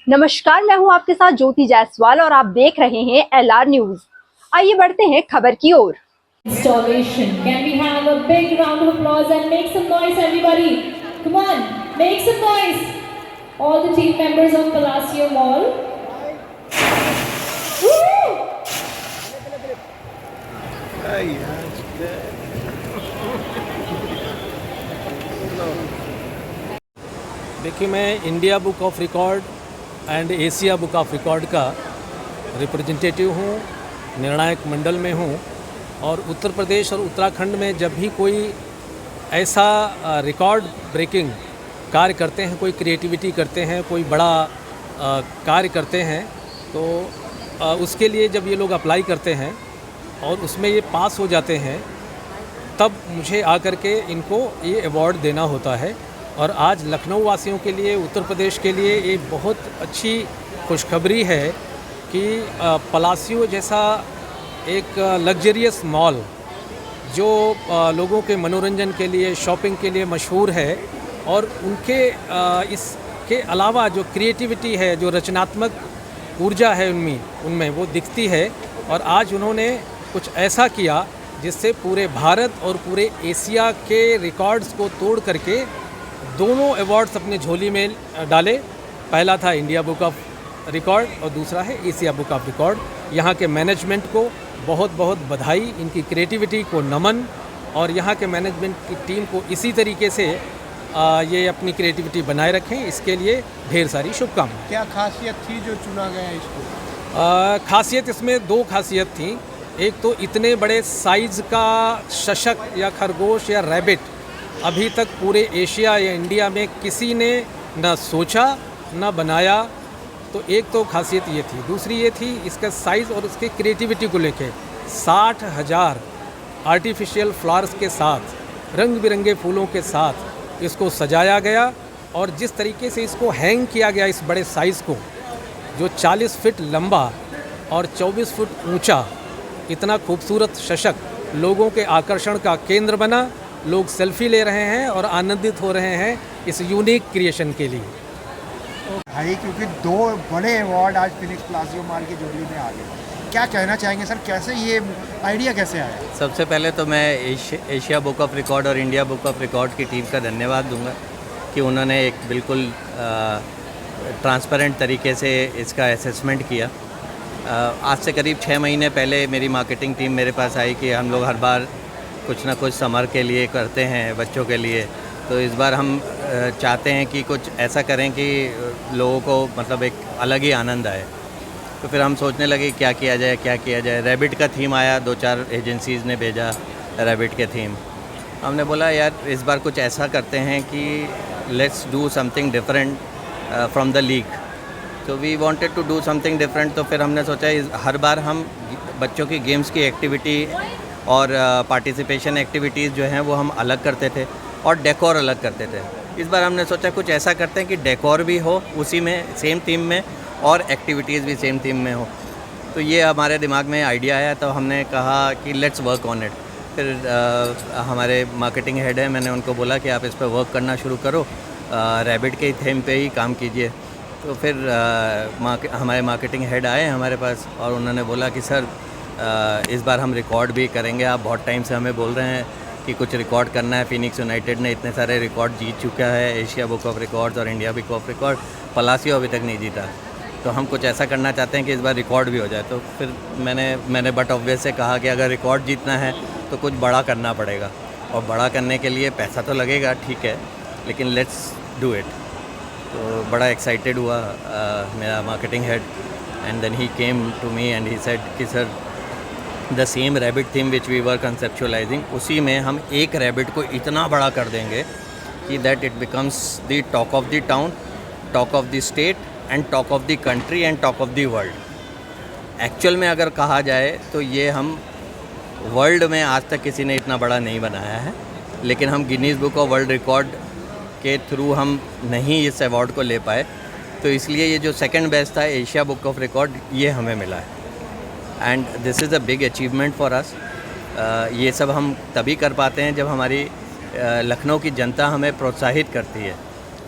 नमस्कार, मैं हूं आपके साथ ज्योति जायसवाल और आप देख रहे हैं LR न्यूज। आइए बढ़ते हैं खबर की ओर। Installation. Can we have a big round of applause and make some noise, everybody? Come on, make some noise. All the team members of Palacio Mall. Woo! देखिए, मैं India book of record and Asia book of record का representative हूँ, निर्णायक मंडल में हूँ। और उत्तर प्रदेश और उत्तराखंड में जब भी कोई ऐसा रिकॉर्ड ब्रेकिंग कार्य करते हैं, कोई क्रिएटिविटी करते हैं, कोई बड़ा कार्य करते हैं, तो उसके लिए जब ये लोग अप्लाई करते हैं और उसमें ये पास हो जाते हैं, तब मुझे आकर के इनको ये अवार्ड देना होता है। और आज लखनऊ वासियों के लिए, उत्तर प्रदेश के लिए ये बहुत अच्छी खुशखबरी है कि पलासियो जैसा एक लग्जरियस मॉल जो लोगों के मनोरंजन के लिए, शॉपिंग के लिए मशहूर है, और उनके इसके अलावा जो क्रिएटिविटी है, जो रचनात्मक ऊर्जा है उनमें वो दिखती है। और आज उन्होंने कुछ ऐसा किया जिससे पूरे भारत और पूरे एशिया के रिकॉर्ड्स को तोड़ करके दोनों अवार्ड्स अपने झोली में डाले। पहला था इंडिया बुक ऑफ रिकॉर्ड और दूसरा है एशिया बुक ऑफ रिकॉर्ड। यहाँ के मैनेजमेंट को बहुत बहुत बधाई, इनकी क्रिएटिविटी को नमन, और यहाँ के मैनेजमेंट की टीम को इसी तरीके से ये अपनी क्रिएटिविटी बनाए रखें, इसके लिए ढेर सारी शुभकामनाएं। क्या खासियत थी जो चुना गया इसको? खासियत इसमें दो खासियत थी। एक तो इतने बड़े साइज़ का शशक या खरगोश या रैबिट अभी तक पूरे एशिया या इंडिया में किसी ने न सोचा न बनाया, तो एक तो खासियत ये थी। दूसरी ये थी इसका साइज़ और इसके क्रिएटिविटी को लेके 60,000 आर्टिफिशियल फ्लावर्स के साथ, रंग बिरंगे फूलों के साथ इसको सजाया गया, और जिस तरीके से इसको हैंग किया गया, इस बड़े साइज़ को, जो 40 फीट लंबा और 24 फुट ऊंचा, इतना खूबसूरत शशक लोगों के आकर्षण का केंद्र बना। लोग सेल्फी ले रहे हैं और आनंदित हो रहे हैं इस यूनिक क्रिएशन के लिए। भाई, क्योंकि दो बड़े अवार्ड आज फिनिक्स प्लासियो मॉल की झोली में आ गए, क्या कहना चाहेंगे सर? कैसे ये आइडिया कैसे आया? सबसे पहले तो मैं एशिया बुक ऑफ रिकॉर्ड और इंडिया बुक ऑफ रिकॉर्ड की टीम का धन्यवाद दूंगा कि उन्होंने एक बिल्कुल ट्रांसपेरेंट तरीके से इसका असेसमेंट किया। आज से करीब 6 महीने पहले मेरी मार्केटिंग टीम मेरे पास आई कि हम लोग हर बार कुछ ना कुछ समर के लिए करते हैं बच्चों के लिए, तो इस बार हम चाहते हैं कि कुछ ऐसा करें कि लोगों को मतलब एक अलग ही आनंद आए। तो फिर हम सोचने लगे क्या किया जाए। रैबिट का थीम आया, 2-4 एजेंसीज़ ने भेजा रैबिट के थीम। हमने बोला यार इस बार कुछ ऐसा करते हैं कि let's do something different from the league. तो we wanted to do something different. तो फिर हमने सोचा हर बार हम बच्चों की गेम्स की एक्टिविटी और पार्टिसिपेशन एक्टिविटीज़ जो हैं वो हम अलग करते थे और डेकोर अलग करते थे। इस बार हमने सोचा कुछ ऐसा करते हैं कि डेकोर भी हो उसी में, सेम थीम में, और एक्टिविटीज़ भी सेम थीम में हो। तो ये हमारे दिमाग में आइडिया आया, तो हमने कहा कि लेट्स वर्क ऑन इट। फिर हमारे मार्केटिंग हेड है, मैंने उनको बोला कि आप इस पर वर्क करना शुरू करो, रैबिट के थीम पे ही काम कीजिए। तो फिर हमारे मार्केटिंग हेड आए हमारे पास और उन्होंने बोला कि सर इस बार हम रिकॉर्ड भी करेंगे। आप बहुत टाइम से हमें बोल रहे हैं कि कुछ रिकॉर्ड करना है। फिनिक्स यूनाइटेड ने इतने सारे रिकॉर्ड जीत चुका है, एशिया बुक ऑफ रिकॉर्ड्स और India book of record, Palassio अभी तक नहीं जीता। तो हम कुछ ऐसा करना चाहते हैं कि इस बार रिकॉर्ड भी हो जाए। तो फिर मैंने बट ऑब्वियस से कहा कि अगर रिकॉर्ड जीतना है तो कुछ बड़ा करना पड़ेगा, और बड़ा करने के लिए पैसा तो लगेगा, ठीक है, लेकिन लेट्स डू इट। तो बड़ा एक्साइटेड हुआ मेरा marketing head, and then he came to me and he said कि sir the same rabbit theme which we were conceptualising, उसी में हम एक रैबिट को इतना बड़ा कर देंगे कि that it becomes the talk of the town, talk of the state and talk of the country and talk of the world. Actual में अगर कहा जाए तो ये हम वर्ल्ड में आज तक किसी ने इतना बड़ा नहीं बनाया है, लेकिन हम Guinness book of world record के थ्रू हम नहीं इस अवार्ड को ले पाए, तो इसलिए ये जो सेकंड बेस्ट था एशिया बुक ऑफ रिकॉर्ड, ये हमें मिला है। And this is a big achievement for us. ये सब हम तभी कर पाते हैं जब हमारी लखनऊ की जनता हमें प्रोत्साहित करती है।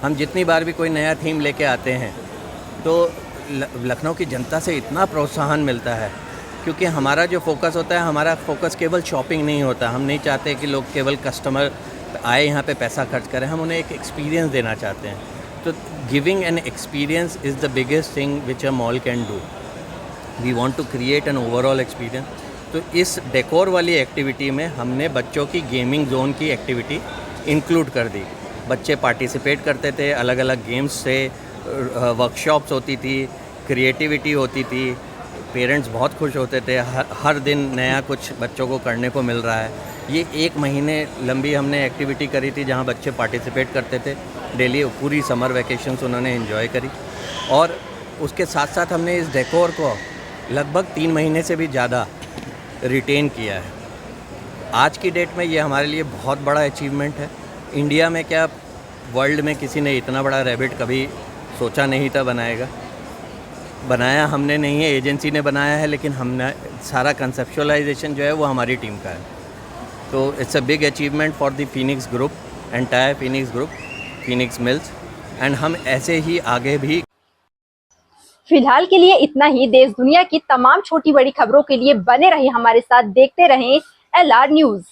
हम जितनी बार भी कोई नया थीम लेके आते हैं तो लखनऊ की जनता से इतना प्रोत्साहन मिलता है, क्योंकि हमारा जो फोकस होता है, हमारा फोकस केवल शॉपिंग नहीं होता। हम नहीं चाहते कि लोग केवल कस्टमर आए यहाँ पे पैसा खर्च करें, हम उन्हें एक एक्सपीरियंस देना चाहते हैं। तो giving an experience is the biggest thing which a mall can do. We want to create an overall experience. तो इस डेकोर वाली एक्टिविटी में हमने बच्चों की गेमिंग जोन की एक्टिविटी इंक्लूड कर दी। बच्चे पार्टिसिपेट करते थे, अलग अलग गेम्स से, वर्कशॉप्स होती थी, क्रिएटिविटी होती थी, पेरेंट्स बहुत खुश होते थे। हर दिन नया कुछ बच्चों को करने को मिल रहा है। ये 1 महीने लंबी हमने एक्टिविटी करी थी जहाँ बच्चे पार्टिसिपेट करते थे डेली। पूरी समर वैकेशंस उन्होंने एंजॉय करी, और उसके साथ साथ हमने इस डेकोर को लगभग 3 महीने से भी ज़्यादा रिटेन किया है। आज की डेट में ये हमारे लिए बहुत बड़ा अचीवमेंट है। इंडिया में क्या, वर्ल्ड में किसी ने इतना बड़ा रैबिट कभी सोचा नहीं था बनाया हमने नहीं है, एजेंसी ने बनाया है, लेकिन हमने सारा कंसेप्चुअलाइजेशन जो है वो हमारी टीम का है। तो it's a big achievement for the Phoenix group, entire Phoenix group, Phoenix mills, and हम ऐसे ही आगे भी। फिलहाल के लिए इतना ही। देश दुनिया की तमाम छोटी बड़ी खबरों के लिए बने रहिए हमारे साथ, देखते रहें LR न्यूज़।